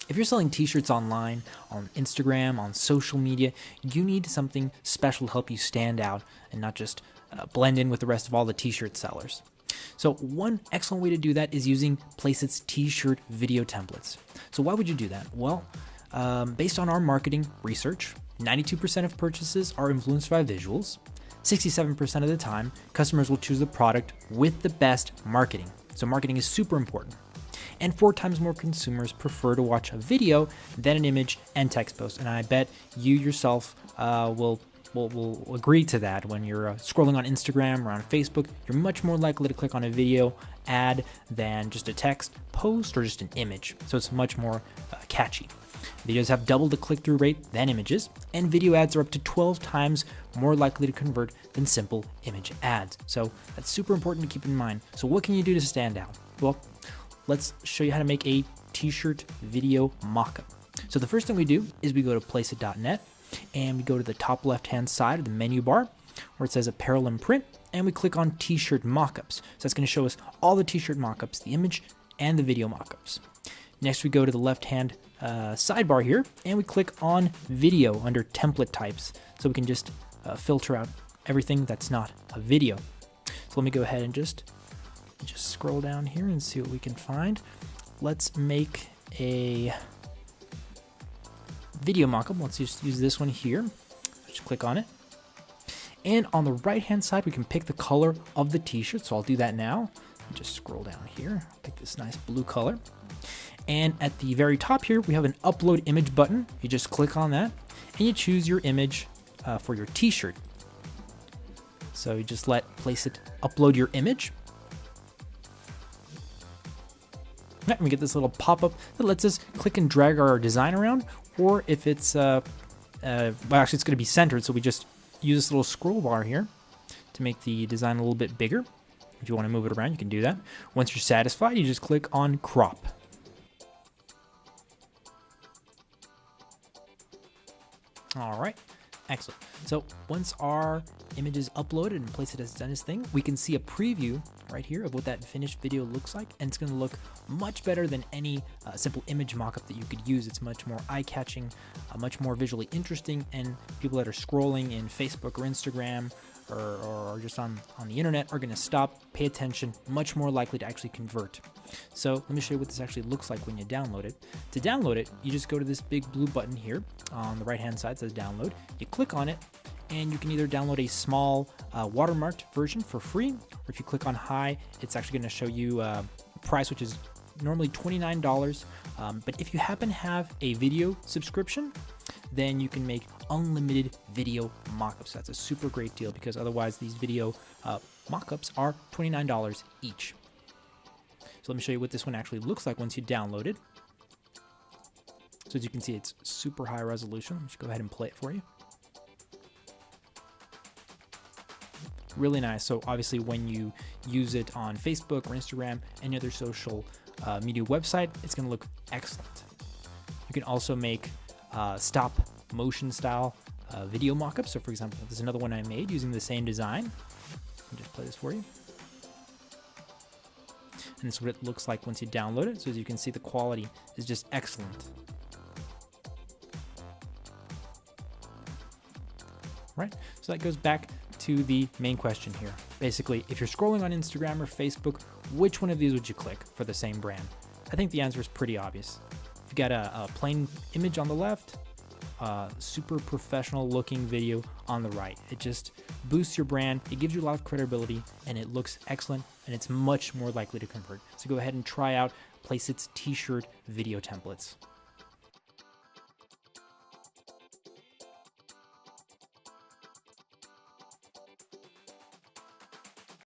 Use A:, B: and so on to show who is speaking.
A: If you're selling t-shirts online, on Instagram, on social media, you need something special to help you stand out and not just blend in with the rest of all the t-shirt sellers. So one excellent way to do that is using Placeit's t-shirt video templates. So why would you do that? Well, based on our marketing research, 92% of purchases are influenced by visuals. 67% of the time, customers will choose the product with the best marketing. So marketing is super important. And 4 times more consumers prefer to watch a video than an image and text post. And I bet you yourself will agree to that. When you're scrolling on Instagram or on Facebook, you're much more likely to click on a video ad than just a text post or just an image. So it's much more catchy. Videos have double the click-through rate than images, and video ads are up to 12 times more likely to convert than simple image ads. So that's super important to keep in mind. So what can you do to stand out? Well, let's show you how to make a t-shirt video mockup. So the first thing we do is we go to placeit.net and we go to the top left-hand side of the menu bar where it says apparel and print, and we click on t-shirt mockups. So that's going to show us all the t-shirt mockups, the image and the video mockups. Next, we go to the left-hand sidebar here and we click on video under template types. So we can just filter out everything that's not a video. So let me go ahead and just scroll down here and see what we can find. Let's make a video mockup. Let's just use this one here. Just click on it. And on the right hand side, we can pick the color of the t-shirt. So I'll do that now. Just scroll down here, pick this nice blue color. And at the very top here, we have an upload image button. You just click on that and you choose your image for your t-shirt. So you just let Placeit upload your image. And we get this little pop-up that lets us click and drag our design around, or if it's, well, actually it's going to be centered, so we just use this little scroll bar here to make the design a little bit bigger. If you want to move it around, you can do that. Once you're satisfied, you just click on crop. All right, excellent. So once our image is uploaded and Placeit has done its thing, we can see a preview right here of what that finished video looks like, and it's going to look much better than any simple image mockup that you could use. It's much more eye-catching, much more visually interesting, and people that are scrolling in Facebook or Instagram or just on the internet are going to stop, pay attention, much more likely to actually convert. So let me show you what this actually looks like when you download it. To download it, you just go to this big blue button here on the right hand side that says download. You click on it and you can either download a small watermarked version for free, or if you click on high, it's actually going to show you a price which is normally $29. But if you happen to have a video subscription, then you can make unlimited video mockups. That's a super great deal, because otherwise these video mockups are $29 each. So let me show you what this one actually looks like once you download it. So as you can see, it's super high resolution. Let's go ahead and play it for you. Really nice. So obviously when you use it on Facebook or Instagram, any other social media website, it's going to look excellent. You can also make stop motion style video mockups. So for example, there's another one I made using the same design. I'll just play this for you. And this is what it looks like once you download it. So as you can see, the quality is just excellent. Right? So that goes back to the main question here. Basically, if you're scrolling on Instagram or Facebook, which one of these would you click for the same brand? I think the answer is pretty obvious. If you got a plain image on the left, super professional looking video on the right. It just boosts your brand, it gives you a lot of credibility, and it looks excellent, and it's much more likely to convert. So go ahead and try out Placeit's t-shirt video templates.